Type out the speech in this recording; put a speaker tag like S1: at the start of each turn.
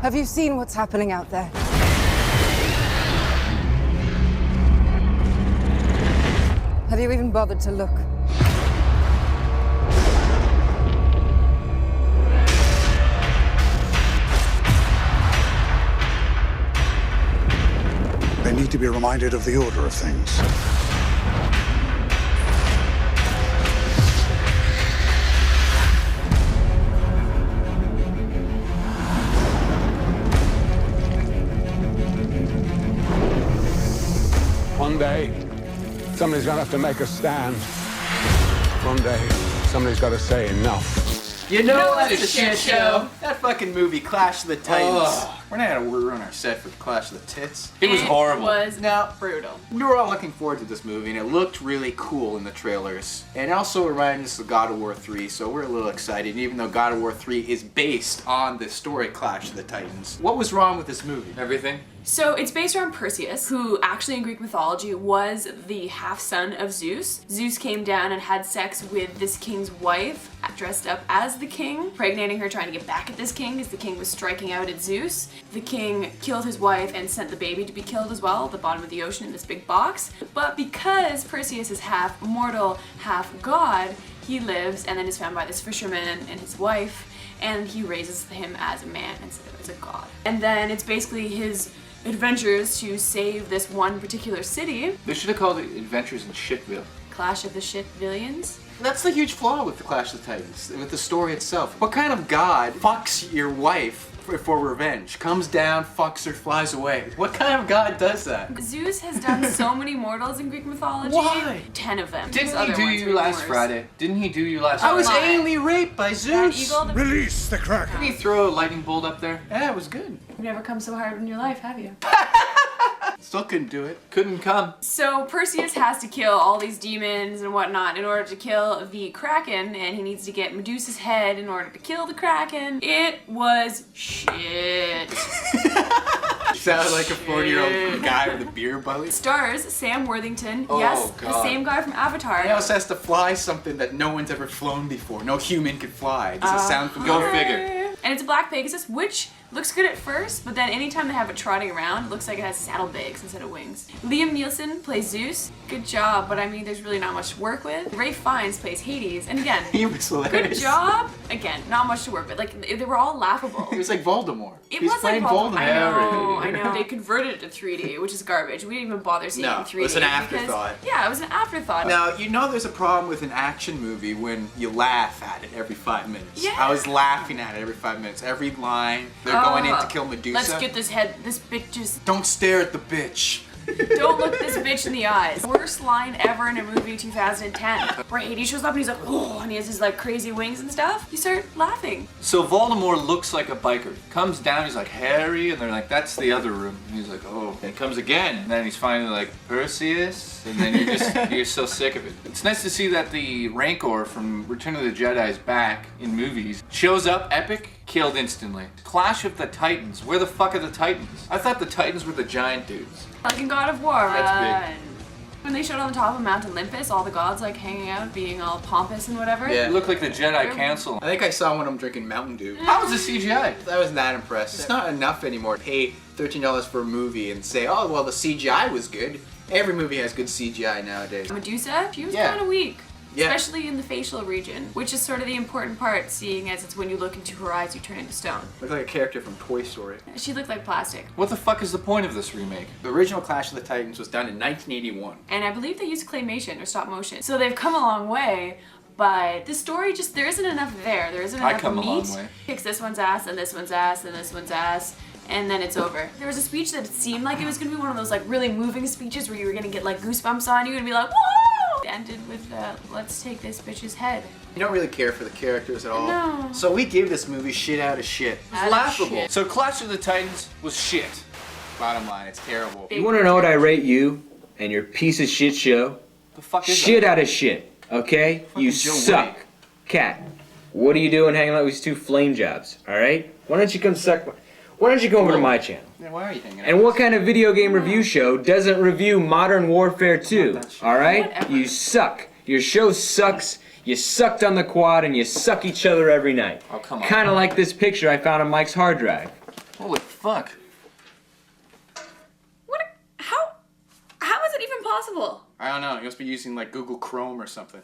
S1: Have you seen what's happening out there? Have you even bothered to look?
S2: They need to be reminded of the order of things.
S3: One day, somebody's gonna have to make a stand. One day, somebody's gotta say enough.
S4: You know that's a shit show. That fucking movie, Clash of the Titans. We're not gonna run our set for Clash of the Tits.
S5: It was horrible.
S6: It was
S4: No.
S6: brutal.
S4: We were all looking forward to this movie, and it looked really cool in the trailers. And it also reminded us of God of War 3, so we're a little excited. And even though God of War 3 is based on the story Clash of the Titans, what was wrong with this movie?
S5: Everything.
S6: So it's based around Perseus, who actually in Greek mythology was the half-son of Zeus. Zeus came down and had sex with this king's wife, dressed up as the king, impregnating her, trying to get back at this king because the king was striking out at Zeus. The king killed his wife and sent the baby to be killed as well at the bottom of the ocean in this big box. But because Perseus is half mortal, half god, he lives and then is found by this fisherman and his wife, and he raises him as a man instead of as a god. And then it's basically his adventures to save this one particular city.
S5: They should have called it Adventures in Shitville.
S6: Clash of the Shitvillians.
S4: That's the huge flaw with the Clash of the Titans, with the story itself. What kind of god fucks your wife for revenge? Comes down, fucks her, flies away. What kind of god does that?
S6: Zeus has done so many mortals in Greek mythology.
S4: Why?
S6: 10 of them.
S5: Didn't
S6: Other
S5: he do
S6: ones
S5: you
S6: were
S5: last
S6: worse.
S5: Friday? Didn't he do you last
S4: I
S5: Friday?
S4: was
S6: Why?
S4: anally raped by
S6: That
S4: Zeus.
S6: eagle, the...
S2: Release the Kraken!
S5: Didn't he throw a lightning bolt up there?
S4: Yeah, it was good.
S6: You've never come so hard in your life, have you?
S4: Still couldn't do it.
S5: Couldn't come.
S6: So Perseus has to kill all these demons and whatnot in order to kill the Kraken, and he needs to get Medusa's head in order to kill the Kraken. It was shit.
S4: Sounded like a 40-year-old guy with a beer belly.
S6: Stars Sam Worthington,
S5: Oh,
S6: yes, the
S5: God.
S6: same guy from Avatar.
S4: He also has to fly something that no one's ever flown before. No human could fly. Does it sound familiar?
S5: Go figure.
S6: And it's a black Pegasus, which looks good at first, but then anytime they have it trotting around, it looks like it has saddlebags instead of wings. Liam Neeson plays Zeus. Good job, but I mean, there's really not much to work with. Ray Fiennes plays Hades, and again,
S4: He was hilarious.
S6: good job. Again, not much to work with. Like, they were all laughable.
S4: He was like Voldemort.
S6: It
S4: He
S6: was like
S4: playing
S6: Voldemort.
S4: Voldemort.
S6: I know. They converted it to 3D, which is garbage. We didn't even bother seeing
S4: No,
S6: it in 3D.
S4: it was an
S6: because-
S4: afterthought.
S6: Yeah, it was an afterthought.
S4: Now, you know there's a problem with an action movie when you laugh at it every 5 minutes.
S6: Yeah.
S4: I was laughing at it every 5 minutes. Every line, they're going in to kill Medusa.
S6: Let's get this bitch just
S4: Don't stare at the bitch.
S6: don't look this bitch in the eyes. Worst line ever in a movie 2010. Where Hades shows up and he's like, oh, and he has his like crazy wings and stuff. You start laughing.
S5: So Voldemort looks like a biker. Comes down, he's like, Harry, and they're like, that's the other room. And he's like, oh. And he comes again, and then he's finally like, Perseus, and then you're so sick of it. It's nice to see that the Rancor from Return of the Jedi is back in movies. Shows up, epic, killed instantly. Clash of the Titans. Where the fuck are the Titans? I thought the Titans were the giant dudes.
S6: Like in God of War.
S5: That's big.
S6: When they showed on the top of Mount Olympus, all the gods like hanging out, being all pompous and whatever.
S4: Yeah.
S5: It looked like the Jedi Council.
S4: I think I saw one of them drinking Mountain Dew.
S5: How was the CGI?
S4: I wasn't that impressed. It's not enough anymore to pay $13 for a movie and say, oh, well, the CGI was good. Every movie has good CGI nowadays.
S6: Medusa, she was
S4: Yeah.
S6: kind of weak.
S4: Yeah.
S6: Especially in the facial region, which is sort of the important part, seeing as it's when you look into her eyes, you turn into stone.
S4: Looked like a character from Toy Story.
S6: She looked like plastic.
S5: What the fuck is the point of this remake?
S4: The original Clash of the Titans was done in 1981.
S6: And I believe they used claymation or stop motion. So they've come a long way, but the story just, there isn't enough there. There isn't
S5: I
S6: enough
S5: come a
S6: meat.
S5: long way.
S6: Kicks this one's ass, and this one's ass, and this one's ass. And then it's over. There was a speech that seemed like it was gonna be one of those like really moving speeches where you were gonna get like goosebumps on you and be like, whoa! It ended with, let's take this bitch's head.
S4: You don't really care for the characters at all.
S6: No.
S4: So we give this movie shit out of shit. It's
S6: Out of
S4: laughable.
S6: shit.
S5: So Clash of the Titans was shit.
S4: Bottom line, it's terrible.
S6: Big
S7: You want to know what I rate you and your piece of shit show?
S5: The fuck is
S7: Shit
S5: that?
S7: out of shit, okay? You
S5: Joe
S7: suck.
S5: White.
S7: Cat, what are you doing hanging out with these two flame jobs, alright? Why don't you come why don't you come over to my channel?
S4: Yeah, why are you hanging out?
S7: And what kind of video game review show doesn't review Modern Warfare 2, alright?
S6: Whatever.
S7: You suck. Your show sucks. You sucked on the quad and you suck each other every night.
S5: Oh, come on.
S7: Kinda like this picture I found on Mike's hard drive.
S5: Holy fuck?
S6: What? How is it even possible?
S4: I don't know. He must be using like Google Chrome or something.